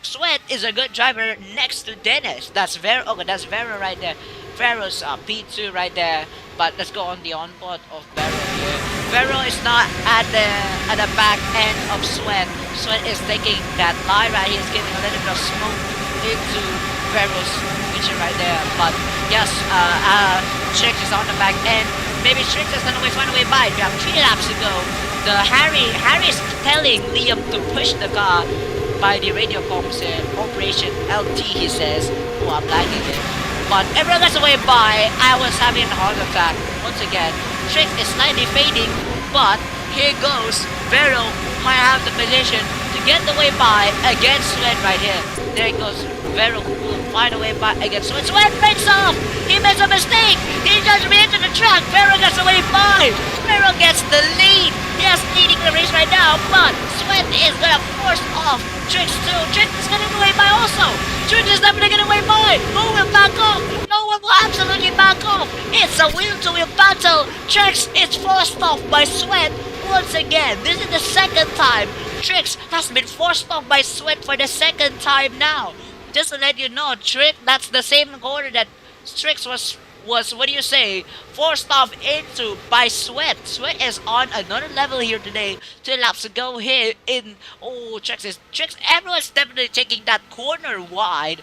Sweat is a good driver next to Dennis. That's Vero. Okay, that's Vero right there. Vero's P2 right there. But let's go on the onboard of Vero here. Vero is not at the back end of Sweat. Sweat is taking that line right here. He's giving a little bit of smoke into Vero's mission right there. But yes, Trix is on the back end. Maybe Trix is gonna find a way by. We have 3 laps to go. Harry's telling Liam to push the car by the radio comms here. Operation LT, he says. Oh, I'm lagging it. But everyone gets away by. I was having a heart attack once again. Trix is slightly fading, but here goes. Vero might have the position to get the way by against Sweat right here. There it goes. Vero will find a way by against Sweat. Sweat breaks off! He makes a mistake! He just re-entered the track! Vero gets away by! Vero gets the lead! Yes, leading the race right now, but Sweat is gonna force off Trix too. Trix is gonna get away by also! Trix is definitely gonna get away by! Who will back off? No one will absolutely back off! It's a wheel-to-wheel battle! Trix is forced off by Sweat once again. This is the second time Trix has been forced off by Sweat for the second time now. Just to let you know, Trix, that's the same corner that Trix was what do you say, forced off into by Sweat. Sweat is on another level here today. 2 laps to go here in, oh, Trix, everyone's definitely taking that corner wide,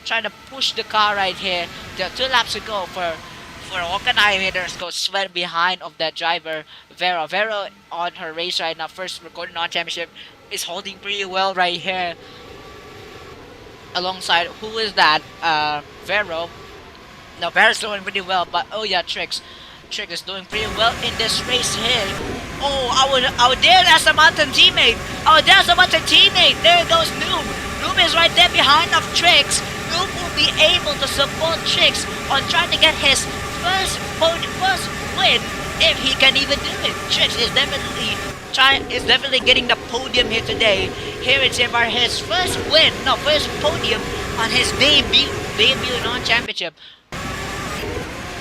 trying to push the car right here. There are 2 laps to go for Hawkeye here. There's go Sweat behind of that driver, Vero. Vero on her race right now, first recording on championship, is holding pretty well right here. Alongside, who is that? Vero. No, Vero's doing pretty well, but oh yeah, Trix is doing pretty well in this race here. Oh, I would dare that's a mountain teammate. Oh, there's a mountain teammate. There goes Noob. Noob is right there behind of Trix. Noob will be able to support Trix on trying to get his first win if he can even do it. Trix is definitely getting the podium here today. Here it's SEAFR, his first podium on his debut non-championship.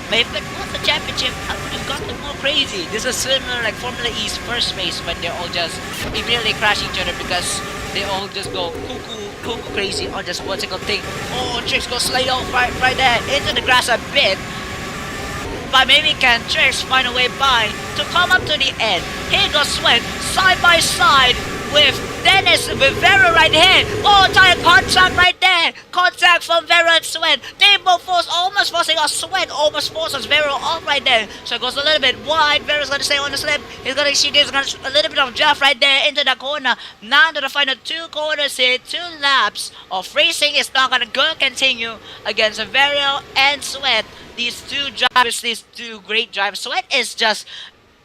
But if it was a championship, I would have gotten more crazy. This is similar like Formula E's first race when they all just immediately crash each other because they all just go cuckoo crazy on just one single thing. Oh, Trix goes slide off right there into the grass a bit. But maybe can Trix find a way by to come up to the end. Here goes Sweat side by side with Dennis, with Vero right here. Oh, tire contact right there. Contact from Vero and Sweat. They both almost forcing us. Sweat almost forces Vero off right there. So it goes a little bit wide. Vero's gonna stay on the slip. She gives a little bit of draft right there into the corner. Now to the final 2 corners here. 2 laps of racing is not gonna continue against Vero and Sweat. These 2 drivers, these 2 great drivers. Sweat is just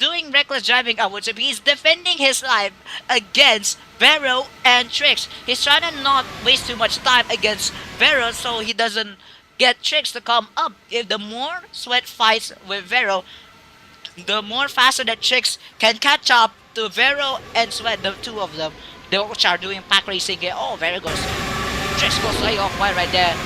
doing reckless driving, I would say. He's defending his life against Vero and Trix. He's trying to not waste too much time against Vero so he doesn't get Trix to come up. If the more Sweat fights with Vero, the more faster that Trix can catch up to Vero and Sweat, the 2 of them. They are doing pack racing here. Oh, Vero goes. Trix goes off right there.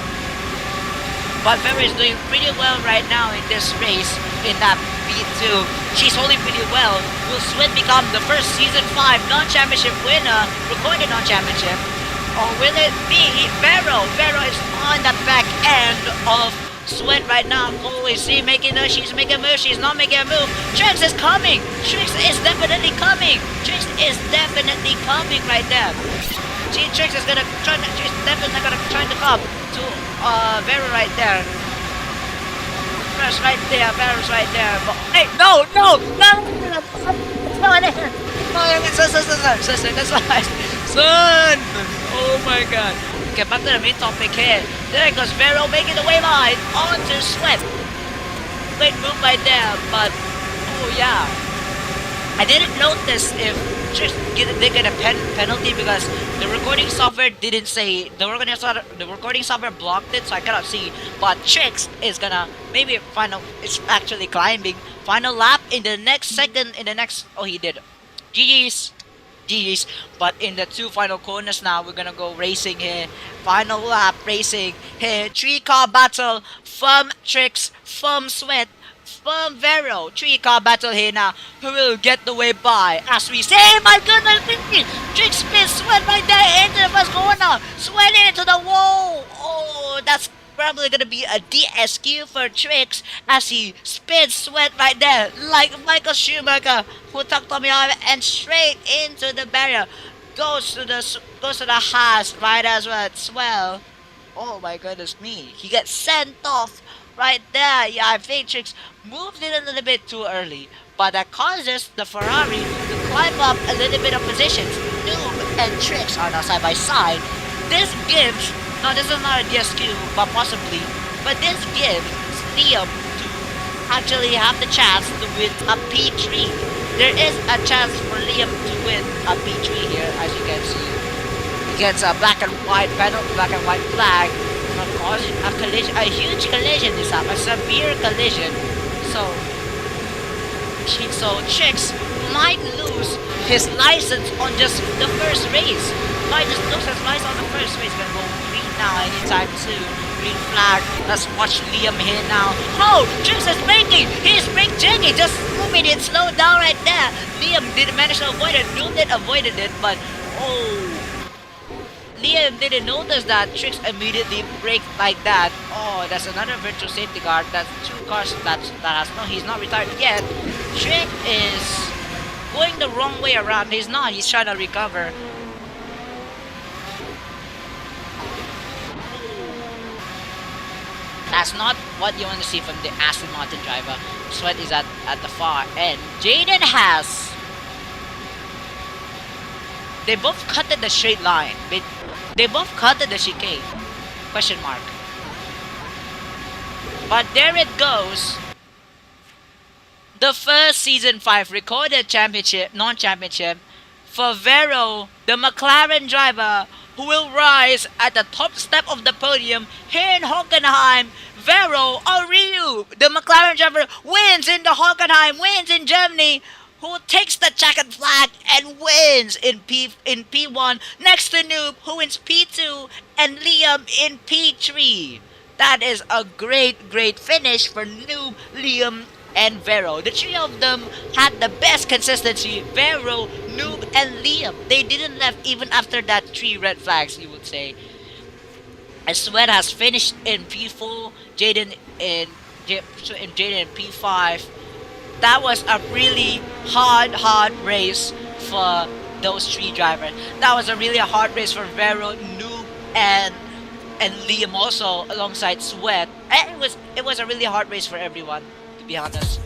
But Vero is doing pretty well right now in this race in that P2. She's holding pretty well. Will Sweat become the first Season 5 non-championship winner, recorded non-championship? Or will it be Vero? Vero is on the back end of Sweat right now. Oh, is she making a she's making a move? She's not making a move. Trix is coming! Trix is definitely coming! Trix is definitely coming right there. Trix is definitely gonna try to come to Vero right there. Vero's right there, Vero's right there. But, hey, no! Son! Oh my god. Okay, back to the main topic here. There goes Vero making the way line onto Sweat. Great move right there, but oh yeah. I didn't notice if they get a penalty because the recording software didn't say the recording software blocked it, so I cannot see. But Trix is gonna maybe it's actually climbing final lap in the next second. Oh, he did. GG's. But in the 2 final corners now, we're gonna go racing here. Final lap racing here. 3-car battle from Trix, from Sweat, from Vero. 3-car battle here now. Who will get the way by? As we say, my goodness, Trick spins Sweat right there into the first corner. Sweat into the wall. Oh, that's probably gonna be a DSQ for Tricks as he spins Sweat right there, like Michael Schumacher, who tucked Tommy on and straight into the barrier. Goes to the Haas right as well. Oh my goodness me, he gets sent off right there. Yeah, I think Tricks moved it a little bit too early, but that causes the Ferrari to climb up a little bit of positions. Noob and Tricks are now side by side. This gives, no, this is not a DSQ, but possibly, but this gives Liam to actually have the chance to win a P3. There is a chance for Liam to win a P3 here, as you can see. He gets a black and white panel, black and white flag, causing a collision, a huge collision this time, a severe collision. So Tricks might lose his license on just the first race. Might just lose his license on the first race. Gonna go green now anytime soon. Green flag. Let's watch Liam here now. Oh, Tricks is braking. He's brake checking. Just moving it slow down right there. Liam didn't manage to avoid it. Newton avoided it, but oh. Liam didn't notice that Tricks immediately braked like that. Oh, that's another virtual safety car. That's 2 cars that has no, he's not retired yet. Trick is going the wrong way around. He's not, he's trying to recover. That's not what you want to see from the Aston Martin driver. Sweat is at the far end. Jaden has. They both cut in the straight line. They both cut in the chicane. Question mark. But there it goes. The first season 5 recorded championship, non-championship, for Vero, the McLaren driver, who will rise at the top step of the podium here in Hockenheim. Vero Ryu, the McLaren driver, wins in the Hockenheim, wins in Germany, who takes the checkered flag and wins in P1 next to Noob, who wins P2, and Liam in P3. That is a great finish for Noob, Liam, and Vero. The three of them had the best consistency. Vero, Noob, and Liam. They didn't left even after that 3 red flags, you would say. And Sweat has finished in P4, Jaden in P5. That was a really hard race for those 3 drivers. That was a really hard race for Vero, Noob, and Liam also alongside Sweat. And it was a really hard race for everyone, to be honest.